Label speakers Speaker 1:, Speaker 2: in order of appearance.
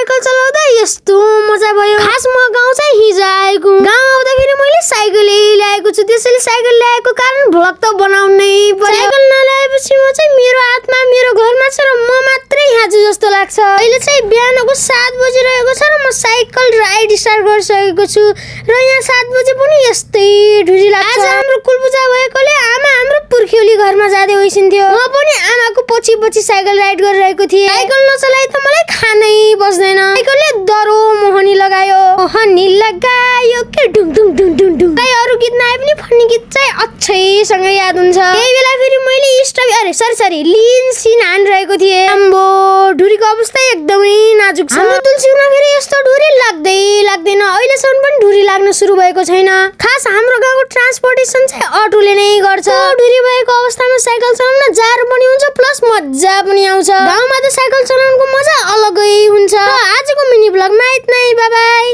Speaker 1: Cycle चलाउँदा यस्तो मजा भयो। खास म गाउँ चाहिँ हिजो आएको। गाउँ आउँदाखेरि मैले साइकलै ल्याएको छु, त्यसैले साइकल ल्याएको कारण भ्लग त बनाउनै पर्यो। साइकल नल्याएपछि म चाहिँ मेरो आत्मा मेरो घरमा छ र म मात्रै यहाँ छु जस्तो लाग्छ। अहिले चाहिँ बिहानको 7 बजिरहेको छ र म साइकल राइड स्टार्ट गरिसकेको छु र यहाँ 7 बजे पनि यस्तै ढुरी लाग्छ। आज हाम्रो कुलपूजा भएकोले आमा हाम्रो पुर्ख्यौली घरमा जाँदै होइसिन्थ्यो। म पनि आमाको पछि पछि साइकल राइड गरिरहेको थिएँ। साइकल नचलाए त मलाई खानै बस्दैन। साइकलले दरो मोहनी लगायो, मोहनी लगायो के डुङ डुङ डुङ डुङ डुङ। कहीँ अरू गीत नआए पनि फन्नी गीत चाहिँ अच्छैसँग याद हुन्छ। त्यही बेला फेरि मैले सरी लिन सिन हानिरहेको थिएँ। आम्बो ढुरीको अवस्था एकदमै नाजुक छ। हाम्रो तुलसीमा फेरि यस्तो ढुरी लाग्दैन। अहिलेसम्म पनि ढुरी लाग्न सुरु भएको छैन। खास हाम्रो गाउँको ट्रान्सपोर्टेसन चाहिँ अटोले नै गर्छ। ढुरी भएको अवस्थामा साइकल चलाउन गाह्रो पनि हुन्छ प्लस मजा पनि आउँछ। गाउँमा त साइकल चलाउनुको मजा अलगै हुन्छ। आजको मिनी भ्लगमा यति नै, बाइ बाइ।